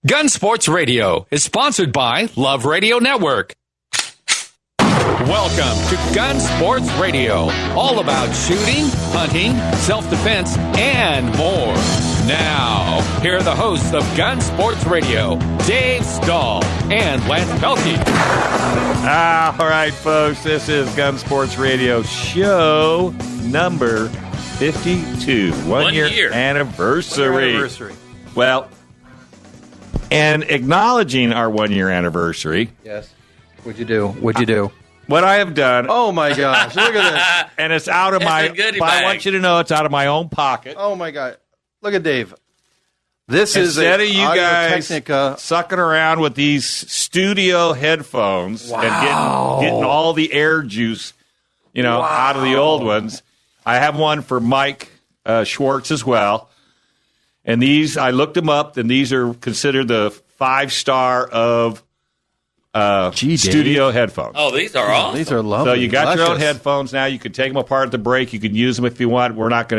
Gun Sports Radio is sponsored by Love Radio Network. Welcome to Gun Sports Radio, all about shooting, hunting, self-defense, and more. Now, here are the hosts of Gun Sports Radio, Dave Stahl and Lance Pelkey. All right, folks, this is Gun Sports Radio show number 52. One year anniversary. Well, and acknowledging our 1 year anniversary. Yes. What'd you do? What I have done. Oh, my gosh. Look at this. And it's out of my... I want you to know it's out of my own pocket. Oh, my God. Look at Dave. This is Instead of you guys sucking around with these studio headphones and getting all the air juice, out of the old ones, I have one for Mike Schwartz as well. And these, I looked them up, and these are considered the 5-star of studio headphones. Oh, these are awesome. These are lovely. So you got your own headphones now. You can take them apart at the break. You can use them if you want. We don't have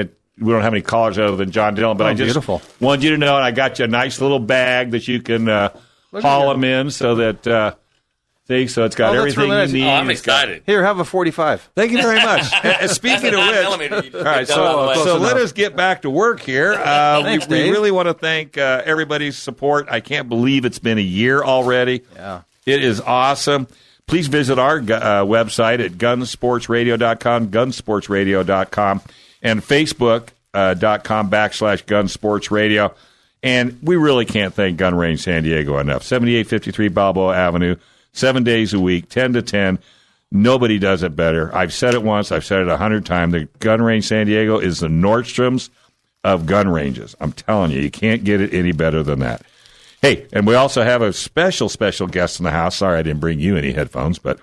any callers other than John Dillon, but I just wanted you to know, and I got you a nice little bag that you can haul them in so that, so it's got everything you need. Oh, I'm excited. Here, have a 45. Thank you very much. Speaking of which, all right, so let us get back to work here. Thanks, we really want to thank everybody's support. I can't believe it's been a year already. Yeah. It is awesome. Please visit our website at gunsportsradio.com, gunsportsradio.com, and facebook.com/gunsportsradio. And we really can't thank Gun Range San Diego enough. 7853 Balboa Avenue, 7 days a week, 10 to 10. Nobody does it better. I've said it once. I've said it 100 times. The Gun Range San Diego is the Nordstrom's of gun ranges. I'm telling you can't get it any better than that. Hey, and we also have a special guest in the house. Sorry I didn't bring you any headphones, but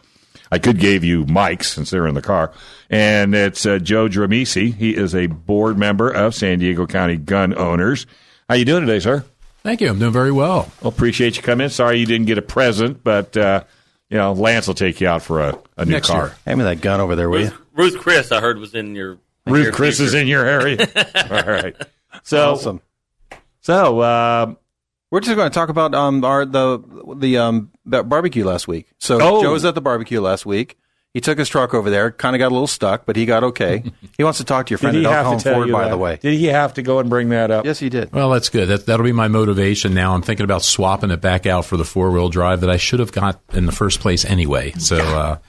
I could give you mics since they're in the car. And it's Joe Drammissi. He is a board member of San Diego County Gun Owners. How you doing today, sir? Thank you. I'm doing very well. Well, appreciate you coming in. Sorry you didn't get a present, but, Lance will take you out for a new car. Year. Hand me that gun over there, will you? Ruth Chris, I heard, was in your Ruth Chris future. Is in your area. All right. So, awesome. So, we're just going to talk about the barbecue last week. So Joe was at the barbecue last week. He took his truck over there, kind of got a little stuck, but he got okay. He wants to talk to your friend at Elkhorn Ford, by the way. Did he have to go and bring that up? Yes, he did. Well, that's good. That'll be my motivation now. I'm thinking about swapping it back out for the 4-wheel drive that I should have got in the first place anyway. So, I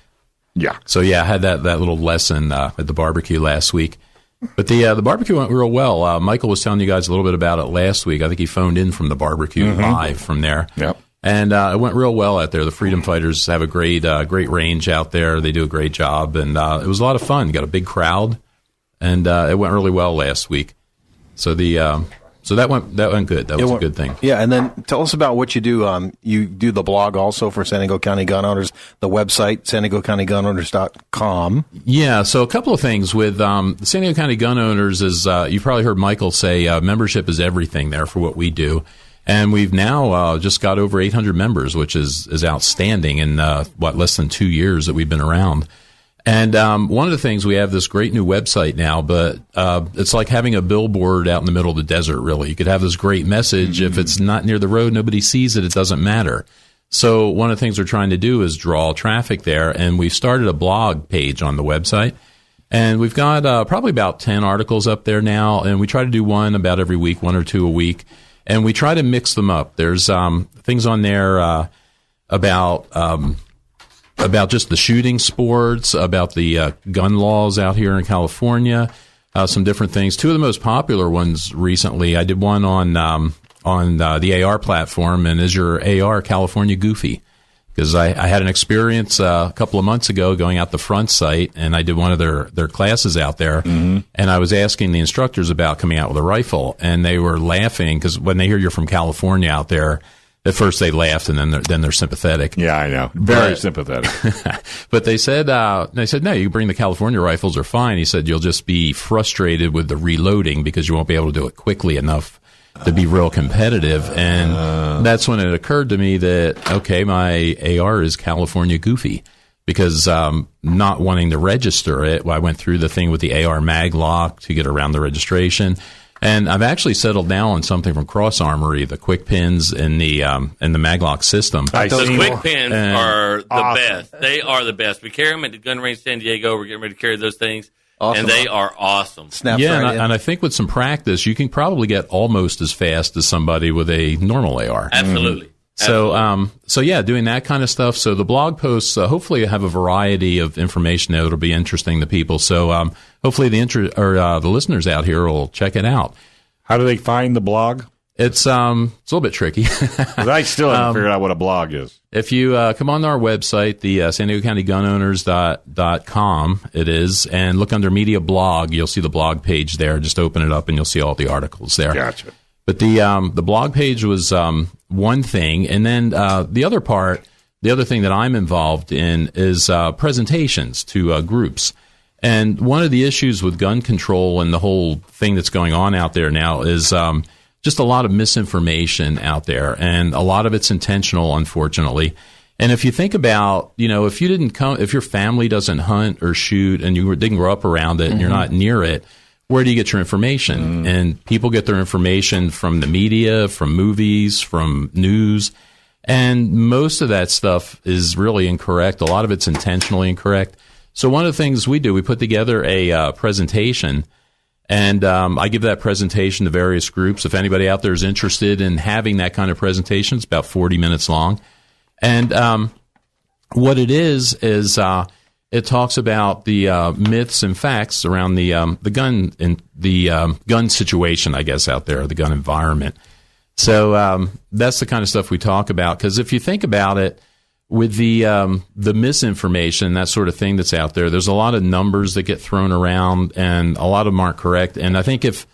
had that little lesson at the barbecue last week. But the barbecue went real well. Michael was telling you guys a little bit about it last week. I think he phoned in from the barbecue live from there. Yep. And it went real well out there. The Freedom Fighters have a great range out there. They do a great job, and it was a lot of fun. You got a big crowd, and it went really well last week. So that went good. That was a good thing. Yeah, and then tell us about what you do. You do the blog also for San Diego County Gun Owners, the website, SanDiegoCountyGunOwners.com. Yeah, so a couple of things with the San Diego County Gun Owners is you've probably heard Michael say membership is everything there for what we do. And we've now just got over 800 members, which is outstanding in, less than 2 years that we've been around. And one of the things, we have this great new website now, but it's like having a billboard out in the middle of the desert, really. You could have this great message. If it's not near the road, nobody sees it, it doesn't matter. So one of the things we're trying to do is draw traffic there, and we've started a blog page on the website. And we've got probably about 10 articles up there now, and we try to do one about every week, 1 or 2 a week. And we try to mix them up. There's things on there about just the shooting sports, about the gun laws out here in California, some different things. 2 of the most popular ones recently, I did one on the AR platform, and is your AR California goofy? Because I had an experience a couple of months ago going out the front site, and I did one of their classes out there, and I was asking the instructors about coming out with a rifle, and they were laughing because when they hear you're from California out there, at first they laughed, and then they're sympathetic. Yeah, I know, very sympathetic. But they said no, you bring the California rifles are fine. He said you'll just be frustrated with the reloading because you won't be able to do it quickly enough to be real competitive. And that's when it occurred to me that, okay, my AR is California goofy, because not wanting to register it, I went through the thing with the AR mag lock to get around the registration. And I've actually settled now on something from Cross Armory, the quick pins and the Maglock system. The quick pins are the best. They are the best. We carry them at the Gun Range San Diego. We're getting ready to carry those things. Awesome. And they are awesome. Snaps yeah, right and I think with some practice, you can probably get almost as fast as somebody with a normal AR. Absolutely. So yeah, doing that kind of stuff. So the blog posts hopefully have a variety of information that'll be interesting to people. So hopefully the listeners out here will check it out. How do they find the blog? It's a little bit tricky. I still haven't figured out what a blog is. If you come on our website, the San Diego County Gunowners.com, it is, and look under Media Blog, you'll see the blog page there. Just open it up and you'll see all the articles there. Gotcha. But the blog page was one thing, and then the other thing that I'm involved in is presentations to groups. And one of the issues with gun control and the whole thing that's going on out there now is just a lot of misinformation out there, and a lot of it's intentional, unfortunately. And if you think about, if your family doesn't hunt or shoot, and you didn't grow up around it, and you're not near it, where do you get your information? And people get their information from the media, from movies, from news, and most of that stuff is really incorrect. A lot of it's intentionally incorrect. So one of the things we do, we put together a presentation. And I give that presentation to various groups. If anybody out there is interested in having that kind of presentation, it's about 40 minutes long. And what it is it talks about the myths and facts around the gun and the gun situation, I guess, out there, the gun environment. So that's the kind of stuff we talk about. Because if you think about it, with the misinformation, that sort of thing that's out there, there's a lot of numbers that get thrown around, and a lot of them aren't correct. And I think if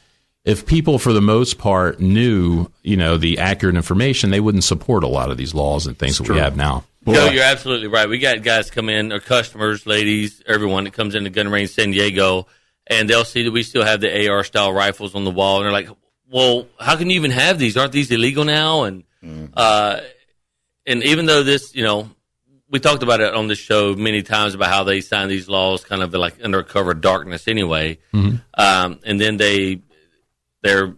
people, for the most part, knew, the accurate information, they wouldn't support a lot of these laws and things that we have now. No, you're absolutely right. We got guys come in, or customers, ladies, everyone that comes into Gun Range San Diego, and they'll see that we still have the AR-style rifles on the wall, and they're like, well, how can you even have these? Aren't these illegal now? And and even though this, we talked about it on this show many times about how they sign these laws kind of like under cover of darkness anyway. And then they're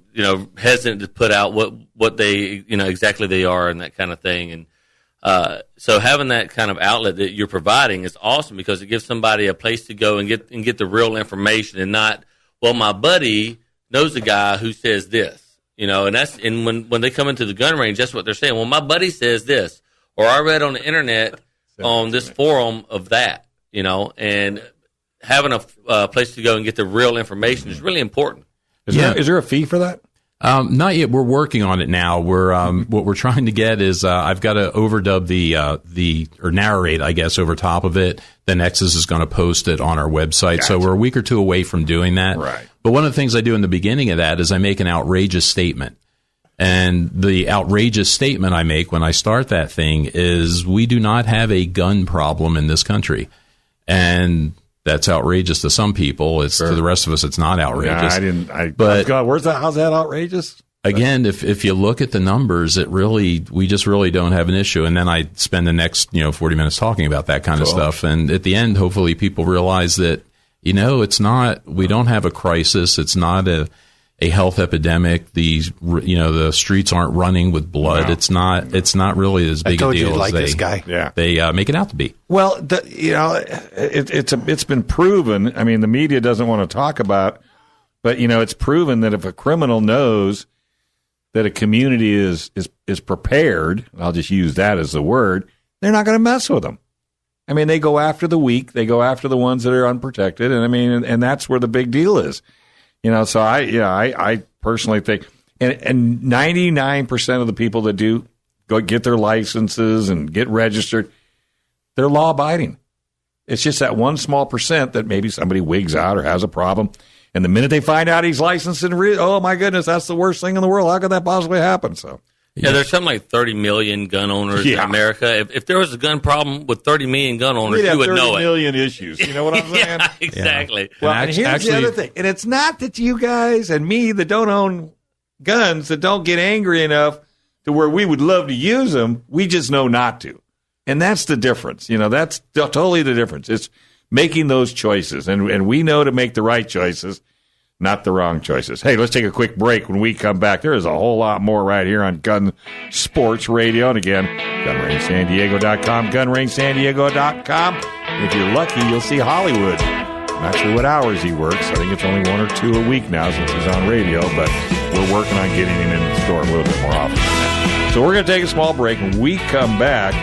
hesitant to put out what they, exactly they are and that kind of thing. And so having that kind of outlet that you're providing is awesome, because it gives somebody a place to go and get the real information, and not, well, my buddy knows a guy who says this. And when they come into the gun range, that's what they're saying. Well, my buddy says this, or I read on the internet on this forum of that, and having a place to go and get the real information is really important. Is there a fee for that? Not yet. We're working on it now. What we're trying to get is I've got to overdub or narrate, I guess, over top of it. The Nexus is going to post it on our website. Gotcha. So we're a week or two away from doing that. Right. But one of the things I do in the beginning of that is I make an outrageous statement. And the outrageous statement I make when I start that thing is, we do not have a gun problem in this country. And that's outrageous to some people. It's to the rest of us, it's not outrageous. How's that outrageous? Again, if you look at the numbers, we just really don't have an issue. And then I spend the next 40 minutes talking about that kind of stuff. And at the end, hopefully people realize that it's not. We don't have a crisis. It's not a health epidemic. The streets aren't running with blood. No. It's not really as big a deal as they make it out to be. Well, it's been proven. I mean, the media doesn't want to talk about, but it's proven that if a criminal knows that a community is prepared, I'll just use that as the word, they're not going to mess with them. I mean, they go after the weak, they go after the ones that are unprotected, and that's where the big deal is. So I personally think, and 99% of the people that do go get their licenses and get registered, they're law abiding. It's just that one small percent that maybe somebody wigs out or has a problem. And the minute they find out he's licensed and oh my goodness, that's the worst thing in the world. How could that possibly happen? So. Yeah, there's something like 30 million gun owners in America. If there was a gun problem with 30 million gun owners, you would know it. 30 million issues. You know what I'm saying? Exactly. Yeah. Well, and here's the other thing. And it's not that you guys and me that don't own guns that don't get angry enough to where we would love to use them. We just know not to. And that's the difference. That's totally the difference. It's making those choices. And we know to make the right choices. not the wrong choices. Hey, let's take a quick break. When we come back, there is a whole lot more right here on Gun Sports Radio. And again, GunRangeSanDiego.com, GunRangeSanDiego.com. If you're lucky, you'll see Hollywood. Not sure what hours he works. I think it's only 1 or 2 a week now since he's on radio, but we're working on getting him in the store a little bit more often. So we're going to take a small break. When we come back,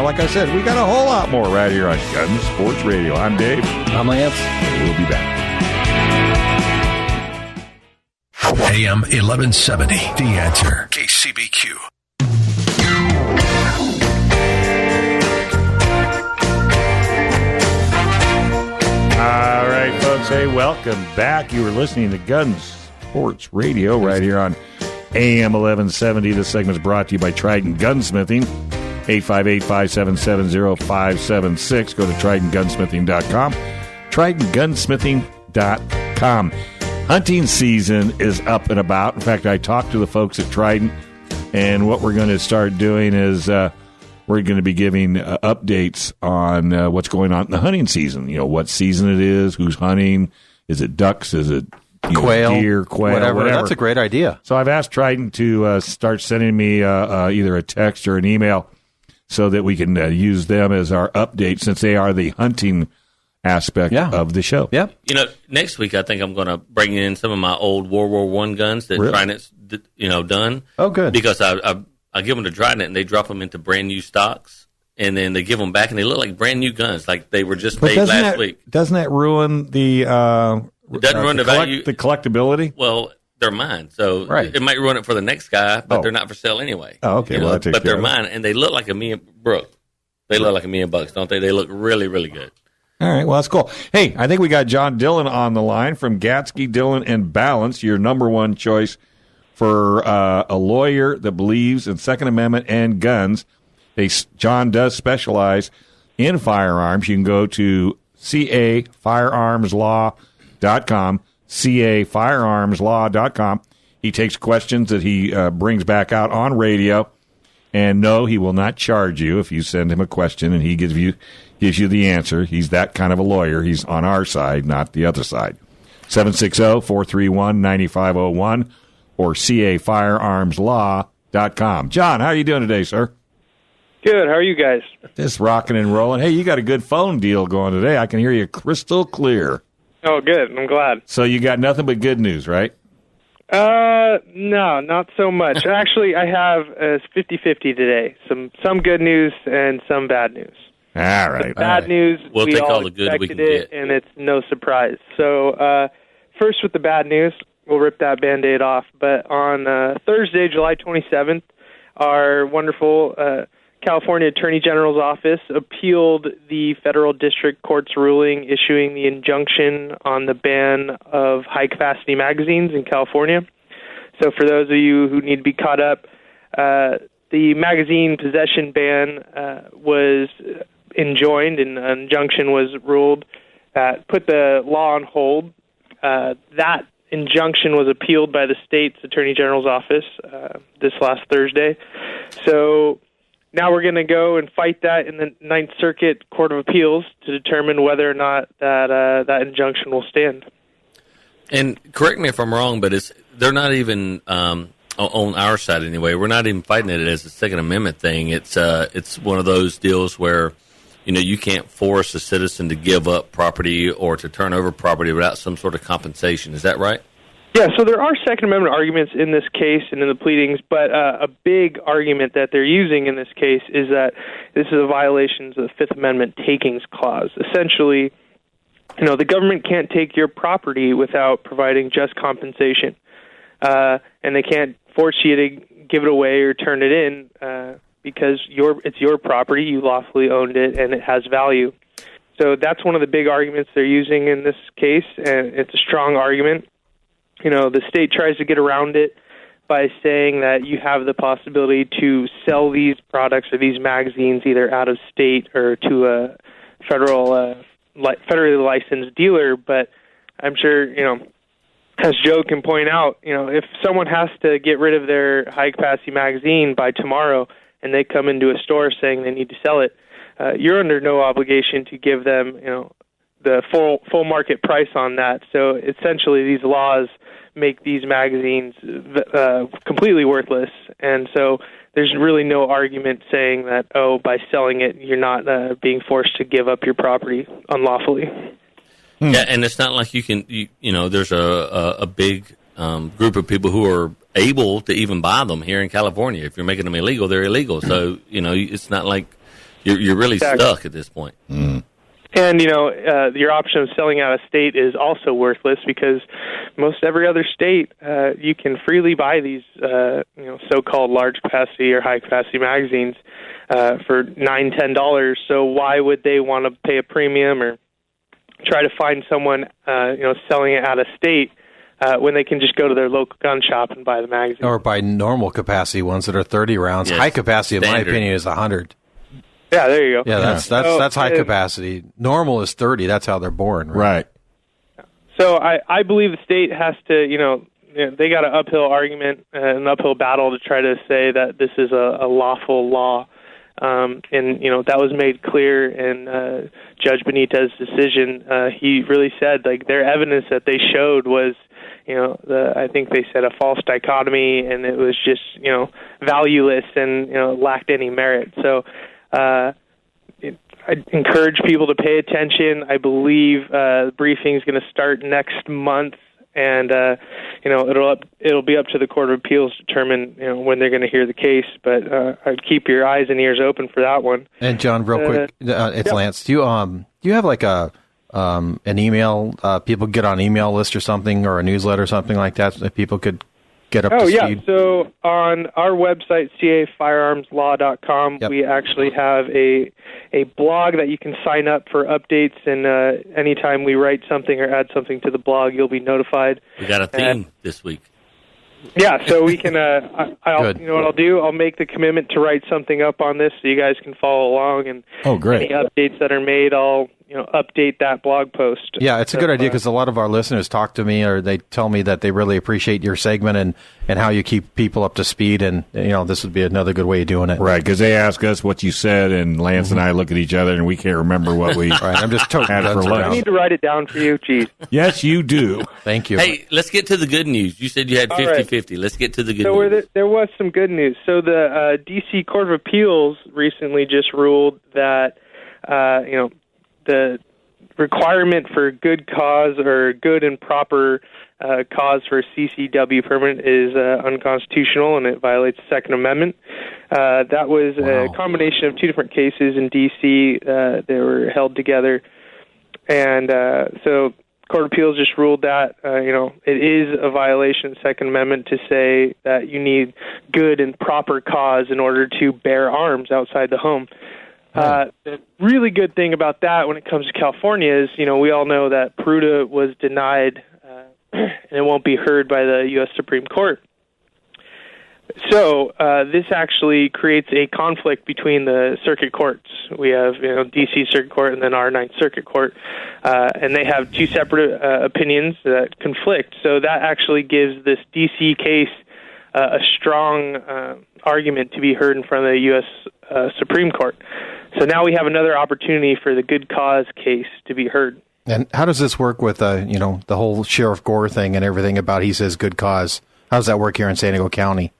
like I said, we got a whole lot more right here on Gun Sports Radio. I'm Dave. I'm Lance. And we'll be back. AM 1170, The Answer, KCBQ. All right, folks. Hey, welcome back. You were listening to Gun Sports Radio right here on AM 1170. This segment is brought to you by Trident Gunsmithing. 858-577-0576. Go to TridentGunsmithing.com. TridentGunsmithing.com. Hunting season is up and about. In fact, I talked to the folks at Trident, and what we're going to start doing is we're going to be giving updates on what's going on in the hunting season. What season it is, who's hunting, is it ducks, is it quail, deer, quail, whatever. That's a great idea. So I've asked Trident to start sending me either a text or an email so that we can use them as our update, since they are the hunting aspect of the show. Yeah. Next week I think I'm going to bring in some of my old World War I guns that Trident's done. Oh, good. Because I give them to Trident and they drop them into brand new stocks, and then they give them back and they look like brand new guns, like they were just made last week. Doesn't that ruin the? It doesn't ruin the value, the collectibility. Well, they're mine, so it might ruin it for the next guy, but they're not for sale anyway. Oh, okay. Well, but they're mine, and they look like $1 million. Brooke, they look like $1 million, don't they? They look really, really good. All right, well, that's cool. Hey, I think we got John Dillon on the line from Gatsky, Dillon, and Balance, your number one choice for a lawyer that believes in Second Amendment and guns. John does specialize in firearms. You can go to cafirearmslaw.com, cafirearmslaw.com. He takes questions that he brings back out on radio. And no, he will not charge you if you send him a question and he gives you the answer. He's that kind of a lawyer. He's on our side, not the other side. 760-431-9501 or cafirearmslaw.com. John, how are you doing today, sir? Good. How are you guys? Just rocking and rolling. Hey, you got a good phone deal going today. I can hear you crystal clear. Oh, good. I'm glad. So you got nothing but good news, right? No, not so much. Actually, I have 50-50 today. Some good news and some bad news. All right. The bad news, we'll we take all all the good we can it, get. and it's no surprise. So, first with the bad news, we'll rip that Band-Aid off. But on Thursday, July 27th, our wonderful California Attorney General's office appealed the federal district court's ruling issuing the injunction on the ban of high-capacity magazines in California. So for those of you who need to be caught up, the magazine possession ban was enjoined, and an injunction was ruled that put the law on hold. That injunction was appealed by the state's Attorney General's office this last Thursday. So now we're going to go and fight that in the Ninth Circuit Court of Appeals to determine whether or not that injunction will stand. And correct me if I'm wrong, but they're not even on our side anyway. We're not even fighting it as a Second Amendment thing. It's one of those deals where you can't force a citizen to give up property or to turn over property without some sort of compensation. Is that right? Yeah, so there are Second Amendment arguments in this case and in the pleadings, but a big argument that they're using in this case is that this is a violation of the Fifth Amendment takings clause. Essentially, the government can't take your property without providing just compensation, and they can't force you to give it away or turn it in because it's your property, you lawfully owned it, and it has value. So that's one of the big arguments they're using in this case, and it's a strong argument. The state tries to get around it by saying that you have the possibility to sell these products or these magazines either out of state or to a federally licensed dealer. But I'm sure, as Joe can point out, if someone has to get rid of their high-capacity magazine by tomorrow and they come into a store saying they need to sell it, you're under no obligation to give them, the full market price on that. So essentially, these laws make these magazines completely worthless, and so there's really no argument saying that, by selling it, you're not being forced to give up your property unlawfully. Yeah, and it's not like you can, there's a big group of people who are able to even buy them here in California. If you're making them illegal, they're illegal. So, it's not like you're really stuck at this point. Mm. And, your option of selling out of state is also worthless because most every other state, you can freely buy these, so-called large capacity or high capacity magazines for $9, $10. So why would they want to pay a premium or try to find someone, selling it out of state when they can just go to their local gun shop and buy the magazine? Or buy normal capacity ones that are 30 rounds. Yes. High capacity, in my Standard. opinion, is 100. Yeah, there you go. Yeah, that's high capacity. Normal is 30. That's how they're born. Right. So I believe the state has to, they got an uphill argument, an uphill battle to try to say that this is a lawful law. And, that was made clear in Judge Benitez's decision. He really said, their evidence that they showed was, I think they said a false dichotomy, and it was just, valueless and, lacked any merit. So I encourage people to pay attention. I believe the briefing is going to start next month, and it'll be up to the Court of Appeals to determine when they're going to hear the case. But I'd keep your eyes and ears open for that one. And John, real quick, it's Lance. Do you have like an email? People get on email list or something, or a newsletter or something like that, so that people could get up to speed? Oh, yeah. So on our website, cafirearmslaw.com, we actually have a blog that you can sign up for updates, and anytime we write something or add something to the blog, you'll be notified. We got a theme this week. Yeah, so we can, you know what I'll do? I'll make the commitment to write something up on this so you guys can follow along, and any updates that are made, I'll update that blog post. Yeah, it's a good idea because a lot of our listeners talk to me or they tell me that they really appreciate your segment and how you keep people up to speed, and this would be another good way of doing it. Right, because they ask us what you said, and Lance and I look at each other and we can't remember what we I'm just totally had for lunch. I need to write it down for you. Jeez. Yes, you do. Thank you. Hey, let's get to the good news. You said you had 50-50. Let's get to the good news. So there was some good news. So the D.C. Court of Appeals recently just ruled that the requirement for good cause or good and proper cause for a CCW permit is unconstitutional, and it violates the Second Amendment. That was a combination of two different cases in D.C. They were held together, and so Court of Appeals just ruled that it is a violation of the Second Amendment to say that you need good and proper cause in order to bear arms outside the home. The really good thing about that when it comes to California is, we all know that Peruta was denied and it won't be heard by the U.S. Supreme Court. So this actually creates a conflict between the circuit courts. We have, D.C. Circuit Court and then our Ninth Circuit Court, and they have two separate opinions that conflict. So that actually gives this D.C. case a strong argument to be heard in front of the U.S. Supreme Court. So now we have another opportunity for the good cause case to be heard. And how does this work with, the whole Sheriff Gore thing and everything about he says good cause? How does that work here in San Diego County?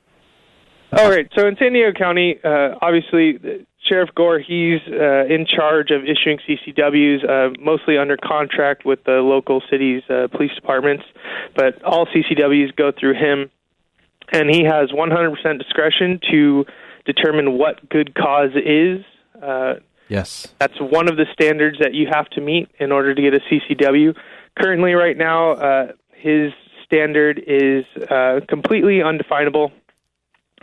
All right. So in San Diego County, obviously, Sheriff Gore, he's in charge of issuing CCWs, mostly under contract with the local cities' police departments. But all CCWs go through him, and he has 100% discretion to determine what good cause is. Yes. That's one of the standards that you have to meet in order to get a CCW. Currently, right now, his standard is completely undefinable.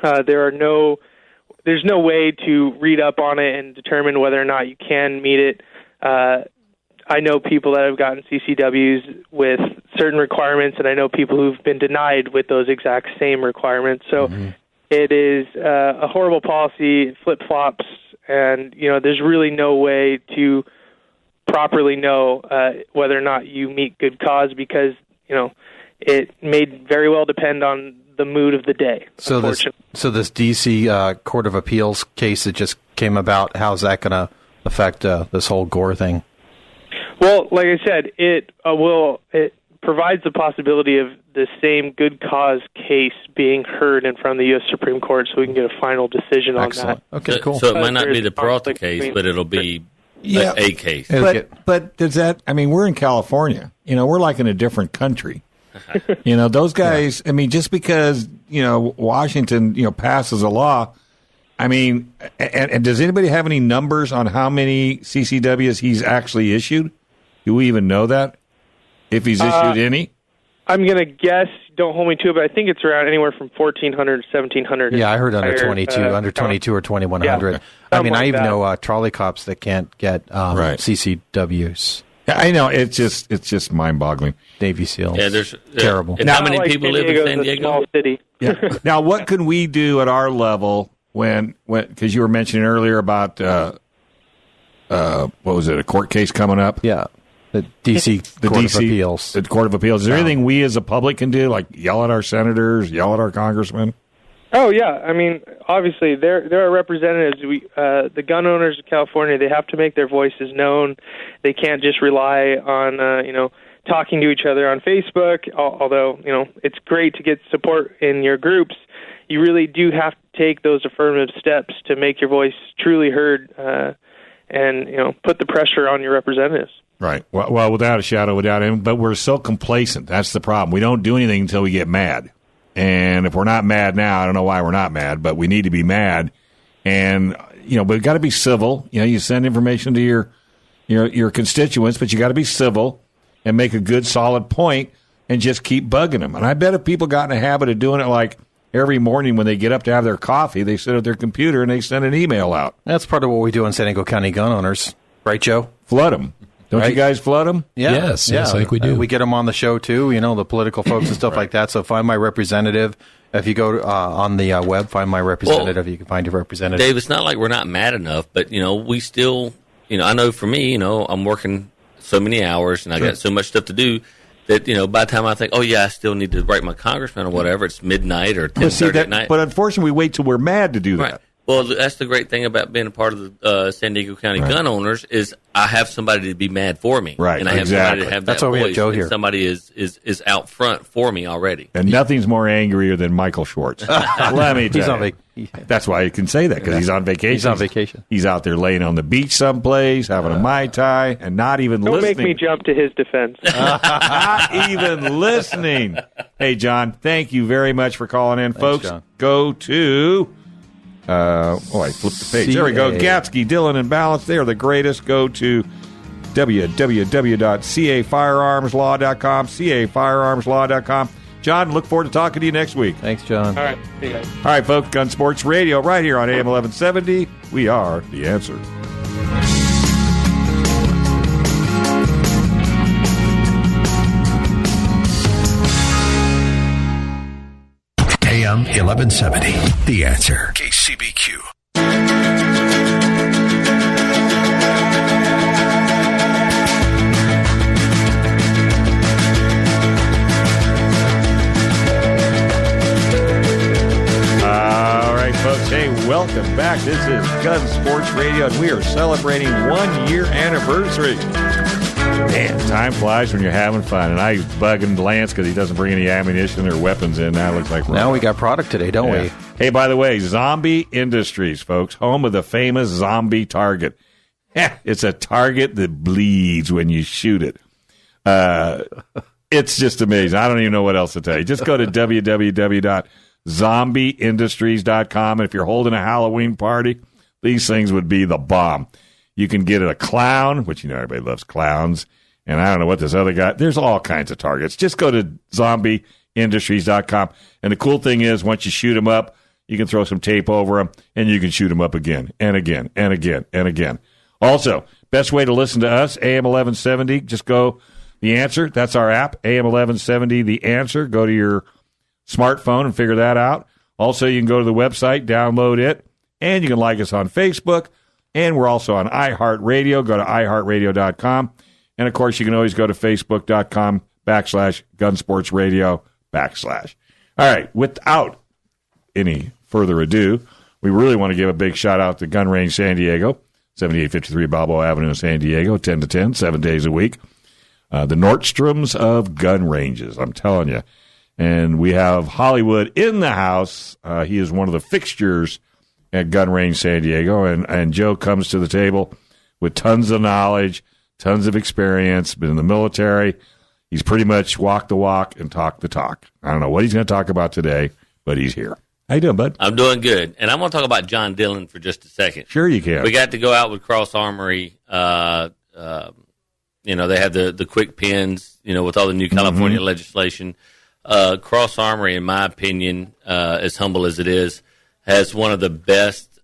There's no way to read up on it and determine whether or not you can meet it. I know people that have gotten CCWs with certain requirements, and I know people who've been denied with those exact same requirements. So it is a horrible policy. It flip-flops, and there's really no way to properly know whether or not you meet good cause because it may very well depend on the mood of the day. So this D.C. Court of Appeals case that just came about, how's that going to affect this whole Gore thing? Well, like I said, it provides the possibility of the same good cause case being heard in front of the U.S. Supreme Court, so we can get a final decision on that. Okay, cool. So it might not be the Peralta case, but it'll be a case. But does that? I mean, we're in California. We're like in a different country. Those guys. I mean, just because Washington passes a law. I mean, and does anybody have any numbers on how many CCWs he's actually issued? Do we even know that? If he's issued any? I'm going to guess, don't hold me to it, but I think it's around anywhere from 1,400 to 1,700. Yeah, I heard under 22 or 2,100. Yeah. I mean, I even know trolley cops that can't get CCWs. Yeah, I know. It's just mind-boggling. Navy SEALs. Yeah, there's terrible. And how many people live in San Diego? Small city. Yeah. Now, what can we do at our level when because you were mentioning earlier about what was it, a court case coming up? Yeah. The Court of Appeals. The Court of Appeals. Is there anything we as a public can do, like yell at our senators, yell at our congressmen? Oh, yeah. I mean, obviously, there are representatives. The gun owners of California, they have to make their voices known. They can't just rely on, talking to each other on Facebook, although, it's great to get support in your groups. You really do have to take those affirmative steps to make your voice truly heard and, put the pressure on your representatives. Right. Well, without a shadow, but we're so complacent. That's the problem. We don't do anything until we get mad. And if we're not mad now, I don't know why we're not mad, but we need to be mad. And, but we've got to be civil. You send information to your constituents, but you got to be civil and make a good, solid point and just keep bugging them. And I bet if people got in a habit of doing it like every morning when they get up to have their coffee, they sit at their computer and they send an email out. That's part of what we do in San Diego County gun owners. Right, Joe? Flood them. Don't you guys flood them? Yeah. Yes, I think we do. We get them on the show, too, the political folks and stuff like that. So find my representative. If you go on the web, find my representative. You can find your representative. Dave, it's not like we're not mad enough, but, we still, I know for me, I'm working so many hours and I got so much stuff to do that, by the time I think, I still need to write my congressman or whatever, it's midnight or 10:30 at night. But unfortunately, we wait till we're mad to do that. Right. Well, that's the great thing about being a part of the San Diego County gun owners is I have somebody to be mad for me. Right, and I have somebody to have that voice. We have Joe here. Somebody is out front for me already. And nothing's more angrier than Michael Schwartz. Let me tell you. That's why you can say that, because he's on vacation. He's on vacation. He's out there laying on the beach someplace, having a Mai Tai, and not even listening. Don't make me jump to his defense. Not even listening. Hey, John, thank you very much for calling in. Thanks, folks. John. Go to... I flipped the page. There we go. Gatsky, Dillon, and Balance. They are the greatest. Go to www.cafirearmslaw.com, cafirearmslaw.com. John, look forward to talking to you next week. Thanks, John. All right. See you guys. All right, folks. Gun Sports Radio right here on AM 1170. We are The Answer. AM 1170. The Answer. KCBQ. All right, folks. Hey, welcome back. This is Gun Sports Radio, and we are celebrating 1 year anniversary. Man, time flies when you're having fun. And I was bugging Lance because he doesn't bring any ammunition or weapons in. Now it looks like now we got product today, don't we? Hey, by the way, Zombie Industries, folks, home of the famous zombie target. It's a target that bleeds when you shoot it. It's just amazing. I don't even know what else to tell you. Just go to www.zombieindustries.com. And if you're holding a Halloween party, these things would be the bomb. You can get a clown, which everybody loves clowns. And I don't know what this other guy, there's all kinds of targets. Just go to zombieindustries.com. And the cool thing is, once you shoot them up, you can throw some tape over them, and you can shoot them up again and again and again and again. Also, best way to listen to us, AM 1170, just go The Answer. That's our app, AM 1170, The Answer. Go to your smartphone and figure that out. Also, you can go to the website, download it, and you can like us on Facebook. And we're also on iHeartRadio. Go to iHeartRadio.com. And, of course, you can always go to Facebook.com/Gunsportsradio/. All right, without any further ado, we really want to give a big shout-out to Gun Range San Diego. 7853 Balboa Avenue in San Diego, 10 to 10, 7 days a week. The Nordstroms of gun ranges, I'm telling you. And we have Hollywood in the house. He is one of the fixtures at Gun Range San Diego. And Joe comes to the table with tons of knowledge, tons of experience, been in the military. He's pretty much walked the walk and talked the talk. I don't know what he's going to talk about today, but he's here. How you doing, bud? I'm doing good. And I'm going to talk about John Dillon for just a second. Sure you can. We got to go out with Cross Armory. They had the quick pins, with all the new California legislation. Cross Armory, in my opinion, as humble as it is, has one of the best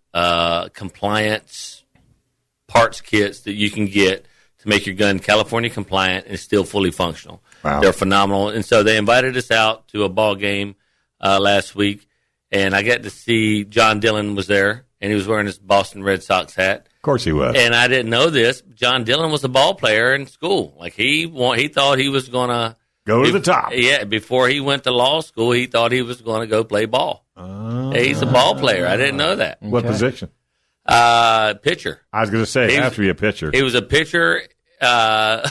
compliance parts kits that you can get to make your gun California compliant and still fully functional. Wow. They're phenomenal. And so they invited us out to a ball game last week, and I got to see John Dillon was there, and he was wearing his Boston Red Sox hat. Of course he was. And I didn't know this. John Dillon was a ball player in school. Like he thought he was going to go to the top. Yeah, before he went to law school, he thought he was going to go play ball. He's a ball player. I didn't know that. What position? Pitcher. I was going to say, it has to be a pitcher. He was a pitcher. I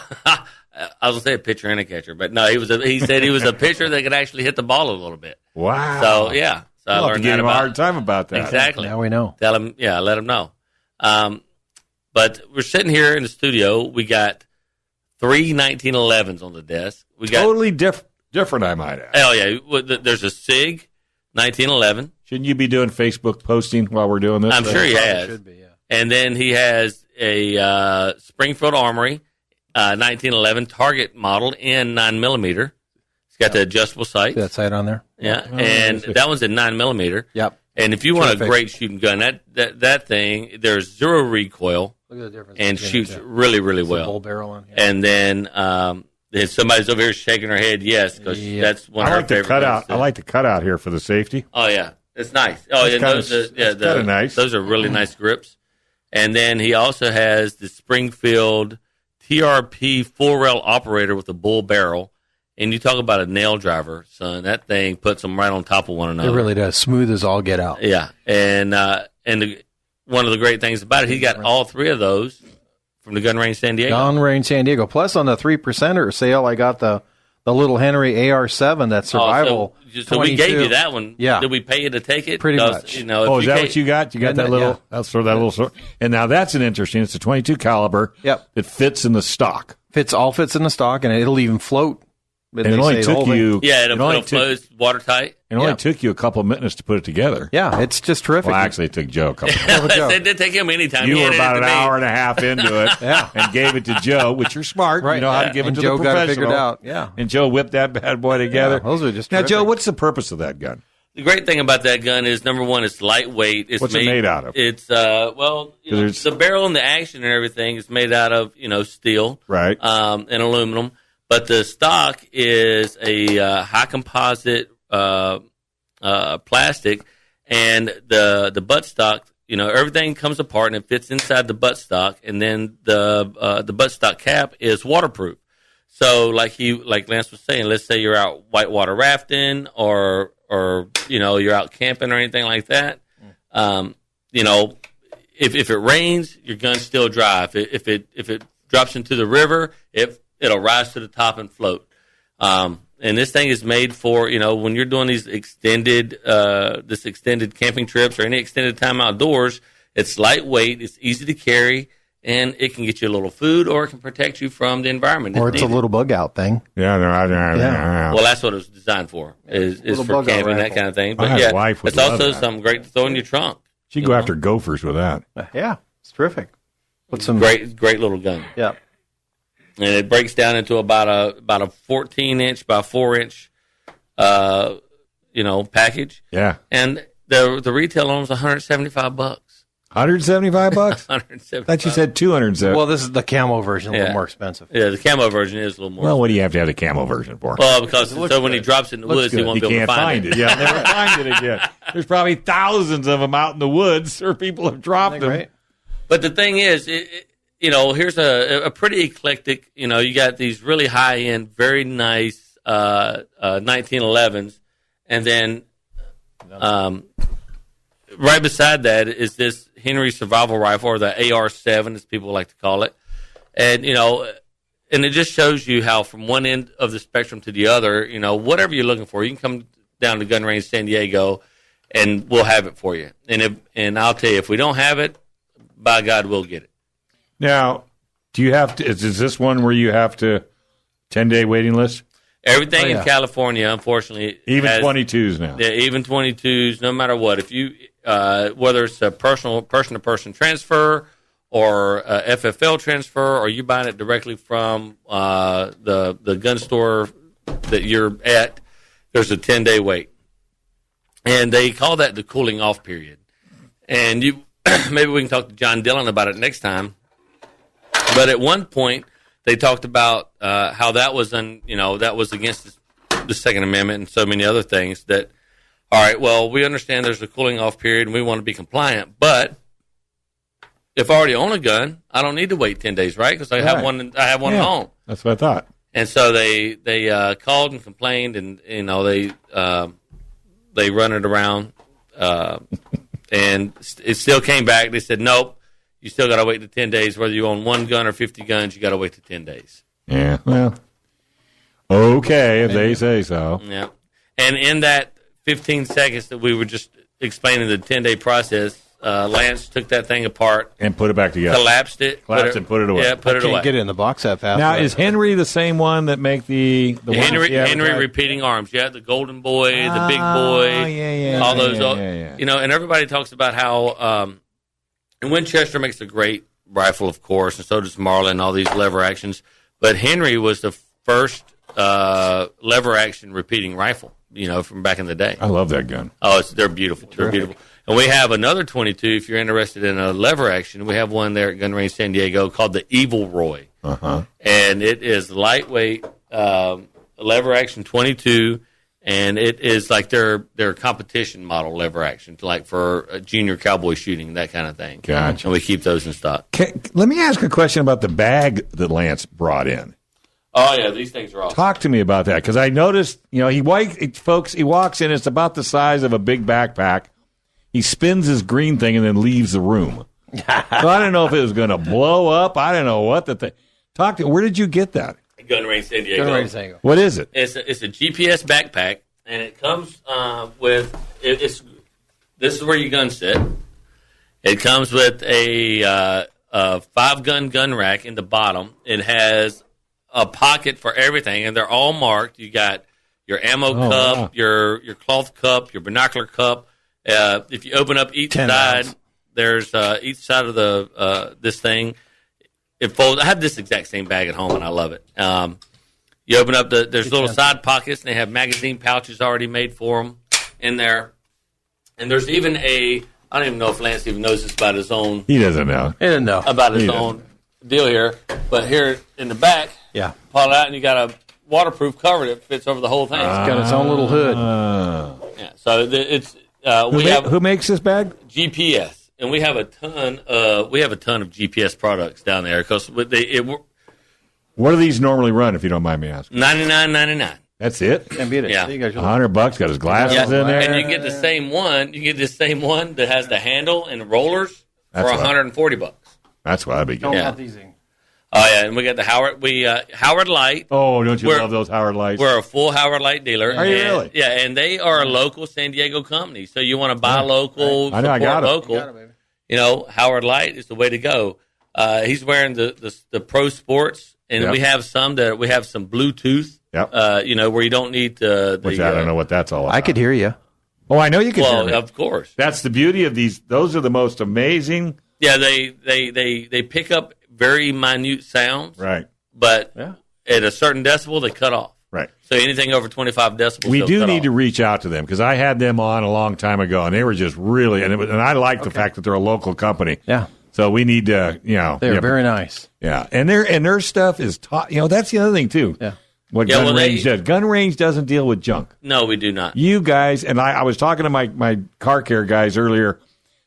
was going to say a pitcher and a catcher, but no, he said he was a pitcher that could actually hit the ball a little bit. Wow. So, yeah. So I learned give him a hard time about that. Exactly. Now we know. Tell him, let him know. But we're sitting here in the studio. We got 3 1911s on the desk. We got totally different, I might add. Oh, yeah. There's a SIG 1911. Shouldn't you be doing Facebook posting while we're doing this? I'm sure he has. Should be, yeah. And then he has a Springfield Armory 1911 Target model in 9mm. It's got the adjustable sights. That sight on there. Yeah, and that one's at 9mm. Yep. And if you want a great shooting gun, that thing, there's zero recoil. Look at the difference. And shoots really, really well. Bull barrel on here. And then somebody's over here shaking her head, yes, because that's one of her favorite things. I like the cutout here for the safety. Oh, yeah. It's nice. Oh, yeah, those are nice. Those are really nice grips. And then he also has the Springfield TRP full-rail operator with a bull barrel. And you talk about a nail driver, son. That thing puts them right on top of one another. It really does. Smooth as all get out. Yeah. And one of the great things about it, he got all 3 of those from the Gun Range San Diego. Gun Range San Diego. Plus, on the 3% sale, I got the Little Henry AR7, that survival. So we gave you that one. Yeah. Did we pay you to take it? Pretty much. Is that what you got? You got that little? Yeah. That's sort of that little. And now that's an interesting. It's a 22 caliber. Yep. It fits in the stock. Fits in the stock, and it'll even float. And it only took you. Yeah, it'll float watertight. It only took you a couple of minutes to put it together. Yeah, it's just terrific. Well, actually, it took Joe a couple of minutes. It didn't take him any time. You were about an hour and a half into it and gave it to Joe, which you're smart. Right. You know how to give it to Joe the professional. Got it figured out. Yeah. And Joe whipped that bad boy together. Yeah, those are just now, terrific. Joe, what's the purpose of that gun? The great thing about that gun is, number one, it's lightweight. What's it made out of? It's, the barrel and the action and everything is made out of, steel. Right. And aluminum. But the stock is a high composite plastic, and the buttstock, everything comes apart and it fits inside the buttstock, and then the buttstock cap is waterproof. So, like Lance was saying, let's say you're out whitewater rafting, or you're out camping or anything like that. If it rains, your gun's still dry. If it drops into the river, it'll rise to the top and float. And this thing is made for, when you're doing these extended camping trips or any extended time outdoors, it's lightweight, it's easy to carry, and it can get you a little food, or it can protect you from the environment. Or it's a little bug out thing. Yeah. Well, that's what it was designed for, is for camping, that kind of thing. But it's also something great to throw in your trunk. You go after gophers with that. Yeah, it's terrific. Put some great little gun. Yeah. And it breaks down into about a 14-inch by 4-inch, package. Yeah. And the retail on was $175. $175? $175. That you said $270. Well, this is the camo version, a little more expensive. Yeah, the camo version is a little more. Well, what do you have to have the camo version for? Well, because when he drops it in the woods, he won't be able to find it. Yeah, never find it again. There's probably thousands of them out in the woods, or people have dropped them. Right? But the thing is, here's a pretty eclectic. You got these really high end, very nice 1911s, and then right beside that is this Henry survival rifle, or the AR-7, as people like to call it. And, and it just shows you how from one end of the spectrum to the other, whatever you're looking for, you can come down to Gun Range San Diego, and we'll have it for you. And I'll tell you, if we don't have it, by God, we'll get it. Now, do you have to? Is this one where you have to 10-day waiting list? Everything in California, unfortunately, even 22s now. Yeah, even 22s. No matter what, if you whether it's a person-to-person transfer or a FFL transfer, or you buying it directly from the gun store that you're at, there's a 10-day wait, and they call that the cooling off period. And you maybe we can talk to John Dillon about it next time. But at one point, they talked about how that was that was against the Second Amendment and so many other things. That, all right, well, we understand there's a cooling off period and we want to be compliant, but if I already own a gun, I don't need to wait 10 days, right? Because I have one. I have one at home. That's what I thought. And so they called and complained, and they run it around, and it still came back. They said, nope. You still got to wait the 10 days. Whether you own one gun or 50 guns, you got to wait the 10 days. Yeah, well, okay, if they say so. Yeah. And in that 15 seconds that we were just explaining the 10-day process, Lance took that thing apart. And put it back together. Collapsed it. And put it away. Yeah, put it away. Can't get it in the box that fast. Now, is Henry the same one that make the Henry repeating arms? Yeah, the Golden Boy, the Big Boy, all those. And everybody talks about how and Winchester makes a great rifle, of course, and so does Marlin, all these lever actions. But Henry was the first lever action repeating rifle, from back in the day. I love that gun. Oh, they're beautiful. They're beautiful. And we have another 22, if you're interested in a lever action. We have one there at Gun Range San Diego called the Evil Roy. Uh-huh. And it is lightweight lever action 22. And it is like their competition model lever action, like for junior cowboy shooting, that kind of thing. Gotcha. And we keep those in stock. Let me ask a question about the bag that Lance brought in. Oh, yeah, these things are awesome. Talk to me about that, because I noticed, he walks in, it's about the size of a big backpack. He spins his green thing and then leaves the room. So I don't know if it was going to blow up. I don't know what the thing. Where did you get that? Gun Range San Diego. What is it? It's a GPS backpack, and it comes with this is where your guns sit. It comes with a 5-gun rack in the bottom. It has a pocket for everything, and they're all marked. You got your ammo cup, your cloth cup, your binocular cup. If you open up each side, there's each side of the this thing. It folds. I have this exact same bag at home, and I love it. You open up there's little side pockets, and they have magazine pouches already made for them in there. And there's even I don't even know if Lance even knows this about his own. He doesn't know. He doesn't know about his own deal here. But here in the back, pull it out, and you got a waterproof cover that fits over the whole thing. It's got its own little hood. Yeah. So it's who makes this bag? GPS. And we have a ton of GPS products down there because what do these normally run, if you don't mind me asking? $99.99. That's it. Can't beat it. Yeah, $100. Got his glasses in there, and you get the same one. You get the same one that has the handle and rollers for $140. That's what I'd be getting. Don't these things. Oh yeah, and we got the Howard Light. Oh, don't you love those Howard Lights? We're a full Howard Light dealer. Are you really? Yeah, and they are a local San Diego company. So you want to buy local, I know, I got local. You got it, baby. Howard Light is the way to go. He's wearing the Pro Sports, and we have some Bluetooth. Yep. Where you don't need the. Which I don't know what that's all about. I could hear you. Oh, I know you can hear me. Of course. That's the beauty of these. Those are the most amazing. Yeah, they pick up very minute sounds. Right. But at a certain decibel, they cut off. Right. So anything over 25 decibels, we do need to reach out to them, because I had them on a long time ago, and they were just really, and I like the fact that they're a local company. Yeah. So we need to, they're very nice. Yeah, and their stuff is that's the other thing too. Yeah. What Gun Range does. Gun Range doesn't deal with junk. No, we do not. You guys, and I was talking to my car care guys earlier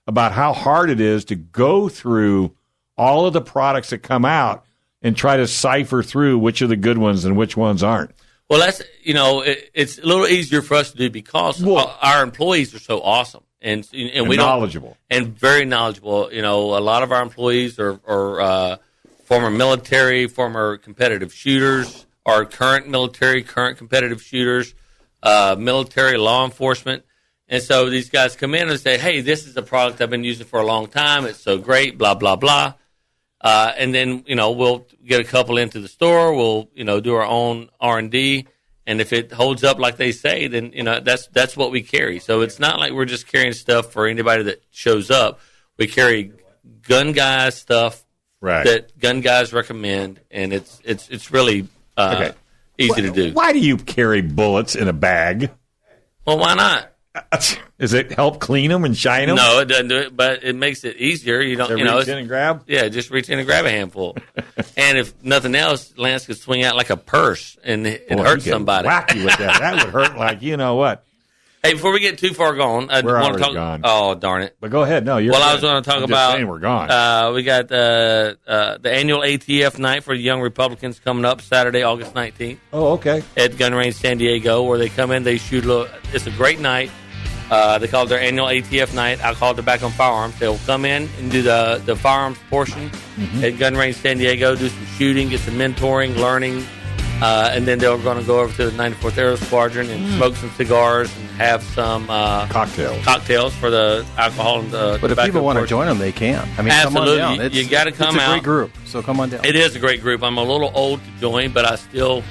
about how hard it is to go through all of the products that come out and try to cipher through which are the good ones and which ones aren't. Well, that's it's a little easier for us to do because our employees are so awesome, and we knowledgeable and very knowledgeable. A lot of our employees are former military, former competitive shooters, or current military, current competitive shooters, military, law enforcement. And so these guys come in and say, hey, this is a product I've been using for a long time. It's so great, blah, blah, blah. And then, we'll get a couple into the store. We'll, do our own R&D. And if it holds up like they say, then, that's what we carry. So it's not like we're just carrying stuff for anybody that shows up. We carry gun guys stuff that gun guys recommend. And it's really easy to do. Why do you carry bullets in a bag? Well, why not? Does it help clean them and shine them? No, it doesn't do it, but it makes it easier. You don't, reach in and grab. Yeah, just reach in and grab a handful. And if nothing else, Lance could swing out like a purse and hurt somebody. Wacky with that. That would hurt like you know what. Hey, before we get too far gone, I want to talk. Gone. Oh, darn it! But go ahead. No, you're. Well, I was going to talk about. Just saying we're gone. We got the annual ATF night for the Young Republicans coming up Saturday, August 19th. Oh, okay. At Gun Range San Diego, where they come in, they shoot. It's a great night. They call it their annual ATF night. I call it the Back on Firearms. They'll come in and do the firearms portion at Gun Range San Diego, do some shooting, get some mentoring, learning, and then they're going to go over to the 94th Aero Squadron and smoke some cigars and have some cocktails for the alcohol and the But if people want to join them, they can. I mean, absolutely. Come on down. You got to come out. It's a great group, so come on down. It is a great group. I'm a little old to join, but I still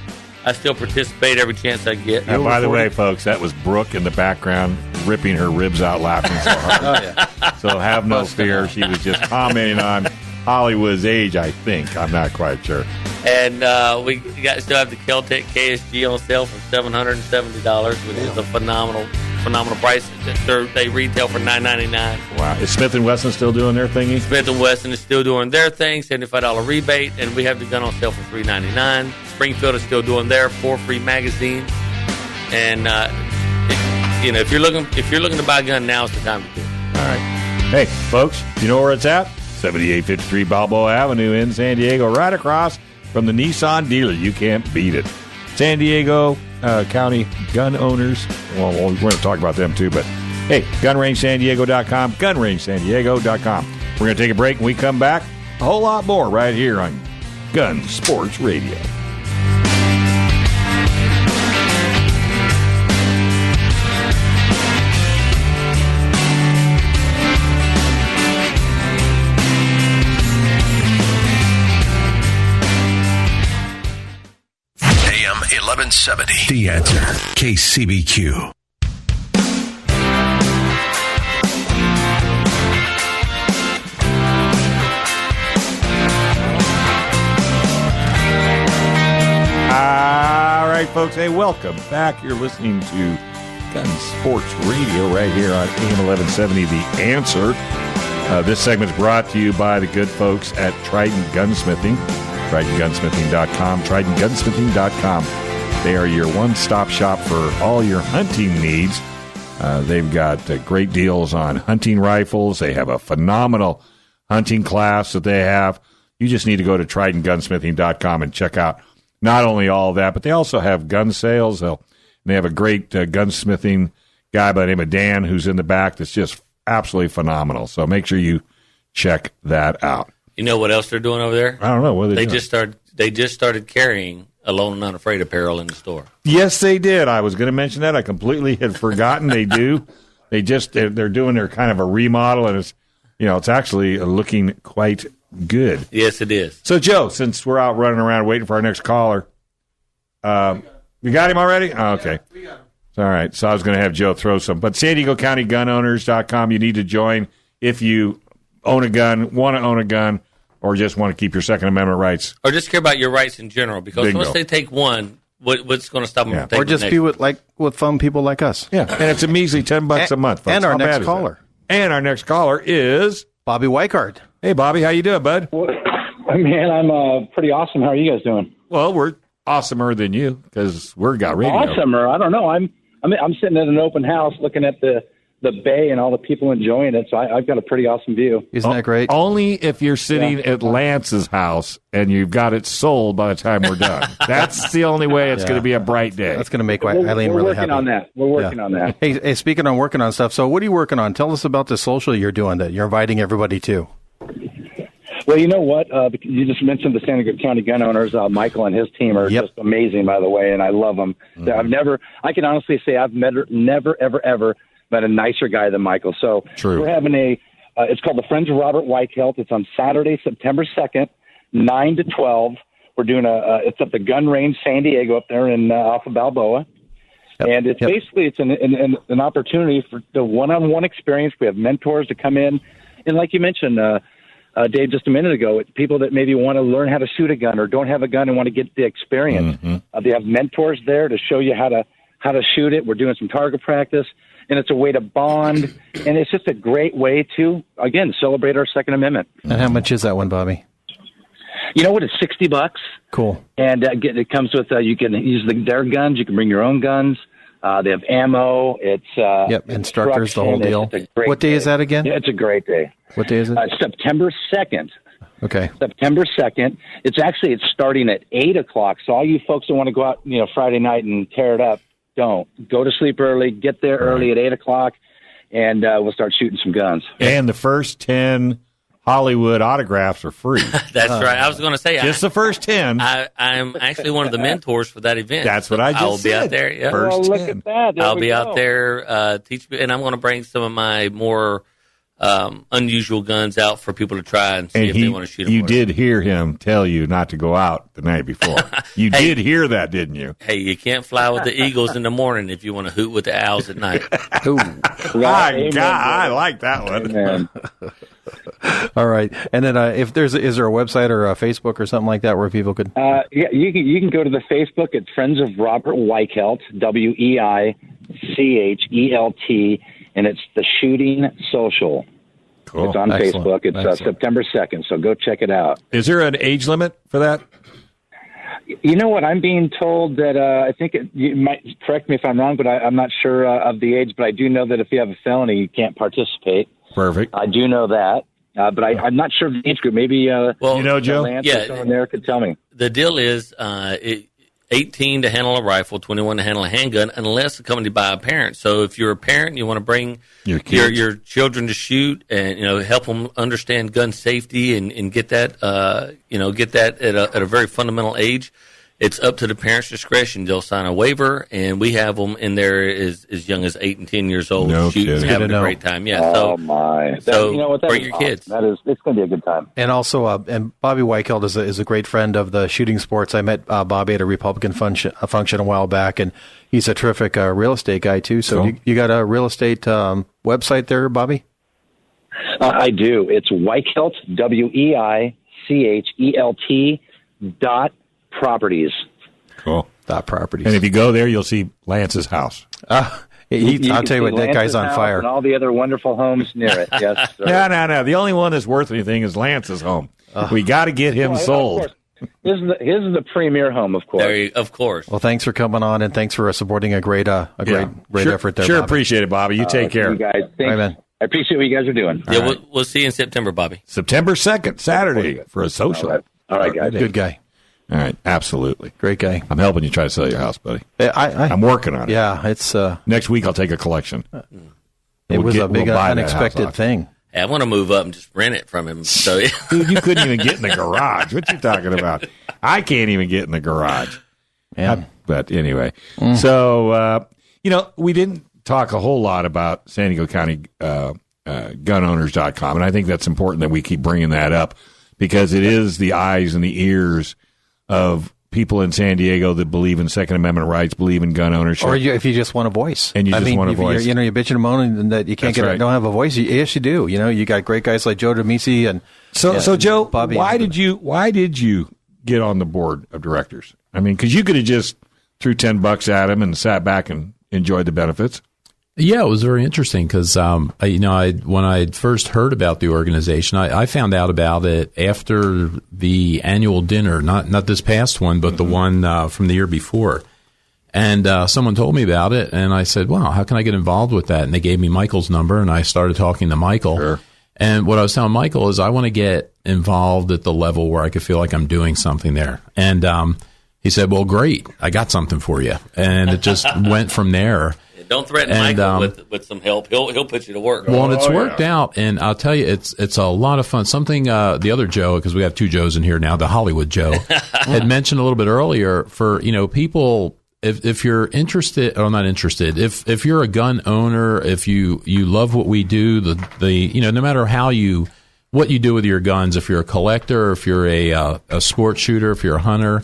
participate every chance I get. And by the way, folks, that was Brooke in the background ripping her ribs out laughing so hard. So have no fear. She was just commenting on Hollywood's age, I think. I'm not quite sure. And we still have the Kel-Tec KSG on sale for $770, which is a phenomenal price. They retail for $9.99. Wow. Is Smith & Wesson still doing their thingy? Smith & Wesson is still doing their thing, $75 rebate, and we have the gun on sale for $3.99. Springfield is still doing their 4 free magazines. And if you're looking to buy a gun, now is the time to do it. All right. Hey, folks, you know where it's at? 7853 Balboa Avenue in San Diego, right across from the Nissan dealer. You can't beat it. San Diego County gun owners. Well, we're going to talk about them too, but hey, gunrangesandiego.com, gunrangesandiego.com. We're going to take a break. When we come back, a whole lot more right here on Gun Sports Radio. AM 1170. The Answer. KCBQ. All right, folks. Hey, welcome back. You're listening to Gun Sports Radio right here on AM 1170, The Answer. This segment is brought to you by the good folks at Trident Gunsmithing, TridentGunsmithing.com, TridentGunsmithing.com. They are your one-stop shop for all your hunting needs. They've got great deals on hunting rifles. They have a phenomenal hunting class that they have. You just need to go to TridentGunsmithing.com and check out not only all of that, but they also have gun sales. They have a great gunsmithing guy by the name of Dan who's in the back that's just absolutely phenomenal. So make sure you check that out. You know what else they're doing over there? I don't know. What are they doing? They just started carrying Alone and Unafraid apparel in the store. Yes, they did. I was going to mention that. I completely had forgotten they do. They're doing their kind of a remodel, and it's actually looking quite good. Yes, it is. So, Joe, since we're out running around waiting for our next caller, you got him already? Oh, okay. Yeah, we got him. All right. So I was going to have Joe throw some. But San Diego County Gunowners.com, you need to join if you own a gun, want to own a gun, or just want to keep your Second Amendment rights. Or just care about your rights in general. Because Bingo. once they take one, what's going to stop them from taking Or just be with fun people like us. Yeah. And it's a measly $10 a month, folks. And our next caller. And our next caller is Bobby Weichelt. Hey, Bobby. How you doing, bud? Well, man, I'm pretty awesome. How are you guys doing? Well, we're awesomer than you because we're got radio. Awesomer? I don't know. I'm sitting at an open house looking at the the bay and all the people enjoying it. So I've got a pretty awesome view. Isn't that great? Only if you're sitting at Lance's house and you've got it sold by the time we're done. That's the only way it's going to be a bright day. That's going to make Eileen really happy. We're working on that. Hey, speaking on working on stuff, so what are you working on? Tell us about the social you're doing that you're inviting everybody to. Well, you know what? You just mentioned the San Diego County gun owners. Michael and his team are just amazing, by the way, and I love them. I can honestly say I've never, ever met a nicer guy than Michael. So we're having it's called the Friends of Robert Weichelt. It's on Saturday, September 2nd, 9 to 12. We're doing it's at the gun range San Diego up there off of Balboa. And it's basically it's an opportunity for the one-on-one experience. We have mentors to come in. And like you mentioned, Dave, just a minute ago, it's people that maybe want to learn how to shoot a gun or don't have a gun and want to get the experience. They have mentors there to show you how to shoot it. We're doing some target practice, and it's a way to bond. And it's just a great way to, again, celebrate our Second Amendment. And how much is that one, Bobby? You know what? It's $60. Cool. And it comes with you can use their guns. You can bring your own guns. They have ammo. It's instructors, the whole deal. What day is that again? Yeah, it's a great day. What day is it? September 2nd. Okay. September 2nd. It's starting at 8 o'clock. So all you folks that want to go out, Friday night and tear it up, don't. Go to sleep early. Get there early at 8 o'clock, and we'll start shooting some guns. And the first 10 Hollywood autographs are free. That's right. I was going to say just the first 10. I'm actually one of the mentors for that event. That's what I just said. I will be out there. Yeah. First look at that. I'll be out there teaching, and I'm going to bring some of my more unusual guns out for people to try and see if they want to shoot them. You did hear him tell you not to go out the night before. You did hear that, didn't you? Hey, you can't fly with the eagles in the morning if you want to hoot with the owls at night. I like that one. Amen. All right, and then is there a website or a Facebook or something like that where people could? You can go to the Facebook at Friends of Robert Weichelt, Weichelt, and it's the Shooting Social. Cool. It's on Facebook. It's September 2nd, so go check it out. Is there an age limit for that? You know what? I'm being told that I think you might correct me if I'm wrong, but I'm not sure of the age. But I do know that if you have a felony, you can't participate. Perfect. I do know that, but I'm not sure of the age group. Maybe Joe, Lance or someone there could tell me. The deal is 18 to handle a rifle, 21 to handle a handgun, unless accompanied by a parent. So if you're a parent and you want to bring your children to shoot and help them understand gun safety and get that at a very fundamental age, it's up to the parent's discretion. They'll sign a waiver, and we have them in there as young as 8 and 10 years old, shooting and having a great time. Yeah. Oh my! So bring your kids. It's going to be a good time. And also, and Bobby Weichelt is a great friend of the shooting sports. I met Bobby at a Republican function a while back, and he's a terrific real estate guy too. So you got a real estate website there, Bobby? I do. It's Weichelt, Weichelt.properties. Cool. .properties. And if you go there, you'll see Lance's house. I'll tell you what, that guy's on fire. And all the other wonderful homes near it. Yes. Sir. No. The only one that's worth anything is Lance's home. We got to get him sold. His is the premier home, of course. Of course. Well, thanks for coming on, and thanks for supporting a great effort there. Sure, Bobby. Appreciate it, Bobby. You take care. You guys, thanks. Man. I appreciate what you guys are doing. Yeah, we'll see you in September, Bobby. September 2nd, Saturday, for a social. All right, guys. Good guy. All right, absolutely. Great guy. I'm helping you try to sell your house, buddy. I'm working on it. Yeah, it's... Next week, I'll take a collection. It was a big unexpected thing. Hey, I want to move up and just rent it from him. So Dude, you couldn't even get in the garage. What you talking about? I can't even get in the garage. But anyway. So, we didn't talk a whole lot about San Diego County gunowners.com, and I think that's important that we keep bringing that up because it is the eyes and the ears of people in San Diego that believe in Second Amendment rights, believe in gun ownership. Or if you just want a voice. And you want a voice. You're bitching and moaning that you can't don't have a voice. Yes, you do. You got great guys like Joe Drammissi and So Joe, Bobby. why did you get on the board of directors? I mean, because you could have just threw $10 at him and sat back and enjoyed the benefits. Yeah, it was very interesting because, when I first heard about the organization, I found out about it after the annual dinner, not this past one, but the one from the year before. And someone told me about it, and I said, wow, how can I get involved with that? And they gave me Michael's number, and I started talking to Michael. Sure. And what I was telling Michael is I want to get involved at the level where I could feel like I'm doing something there. And he said, well, great, I got something for you. And it just went from there. Don't threaten Michael with some help. He'll put you to work. Well, and it's worked out, and I'll tell you, it's a lot of fun. Something the other Joe, because we have two Joes in here now, the Hollywood Joe, had mentioned a little bit earlier for people. If you're interested or not interested, if you're a gun owner, if you love what we do, no matter what you do with your guns, if you're a collector, if you're a sports shooter, if you're a hunter,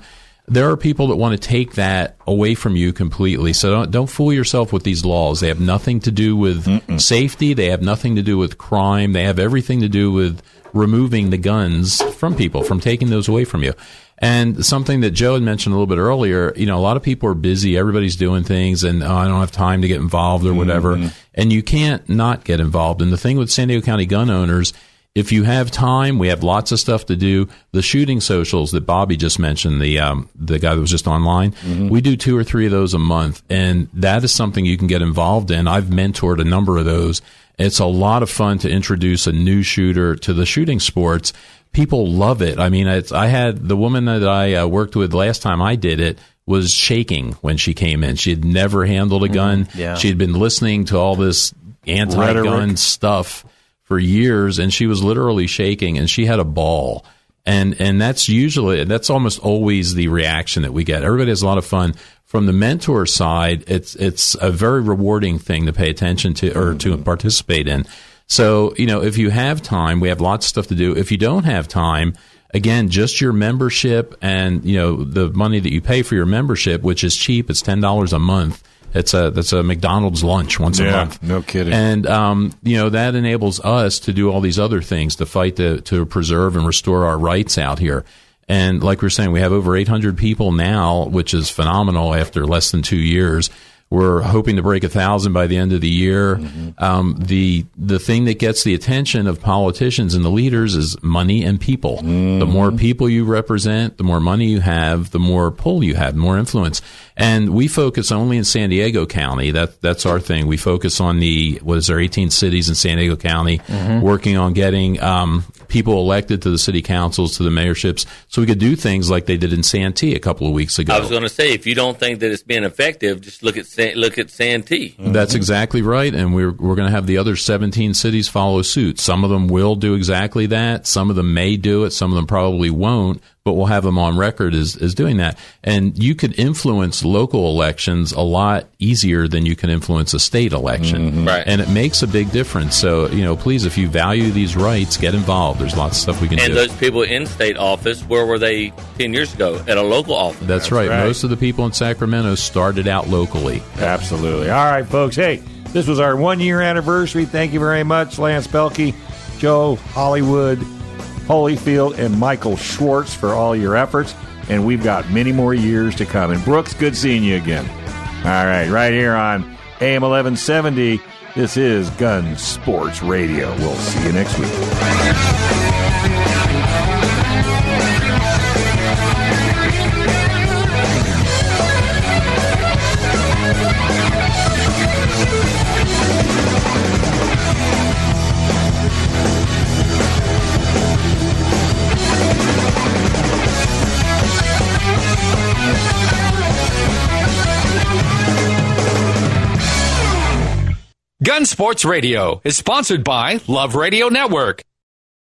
there are people that want to take that away from you completely. So don't fool yourself with these laws. They have nothing to do with safety. They have nothing to do with crime. They have everything to do with removing the guns from people, from taking those away from you. And something that Joe had mentioned a little bit earlier, a lot of people are busy. Everybody's doing things, and I don't have time to get involved or whatever. And you can't not get involved. And the thing with San Diego County gun owners, if you have time, we have lots of stuff to do. The shooting socials that Bobby just mentioned, the guy that was just online, we do 2 or 3 of those a month, and that is something you can get involved in. I've mentored a number of those. It's a lot of fun to introduce a new shooter to the shooting sports. People love it. I mean, I had the woman that I worked with last time I did it was shaking when she came in. She had never handled a gun. Yeah. She had been listening to all this anti-gun stuff for years, and she was literally shaking, and she had a ball. And that's almost always the reaction that we get. Everybody has a lot of fun. From the mentor side, it's a very rewarding thing to pay attention to or to participate in. So, if you have time, we have lots of stuff to do. If you don't have time, again, just your membership and, the money that you pay for your membership, which is cheap, it's $10 a month. That's a McDonald's lunch once a month. No kidding. And, that enables us to do all these other things to fight to preserve and restore our rights out here. And like we're saying, we have over 800 people now, which is phenomenal after less than 2 years. We're hoping to break 1,000 by the end of the year. The thing that gets the attention of politicians and the leaders is money and people. The more people you represent, the more money you have, the more pull you have, the more influence. And we focus only in San Diego County. That's our thing. We focus on 18 cities in San Diego County, working on getting people elected to the city councils, to the mayorships, so we could do things like they did in Santee a couple of weeks ago. I was going to say, if you don't think that it's been effective, just look at Santee. That's exactly right, and we're going to have the other 17 cities follow suit. Some of them will do exactly that. Some of them may do it. Some of them probably won't, but we'll have them on record as doing that. And you could influence local elections a lot easier than you can influence a state election. Right. And it makes a big difference. So, please, if you value these rights, get involved. There's lots of stuff we can do. And those people in state office, where were they 10 years ago? At a local office. That's right. Most of the people in Sacramento started out locally. Absolutely. All right, folks. Hey, this was our 1-year anniversary. Thank you very much, Lance Belkey, Joe Hollywood, Holyfield, and Michael Schwartz for all your efforts. And we've got many more years to come. And Brooks, good seeing you again. All right here on AM 1170, this is Gun Sports Radio. We'll see you next week. Gun Sports Radio is sponsored by Love Radio Network.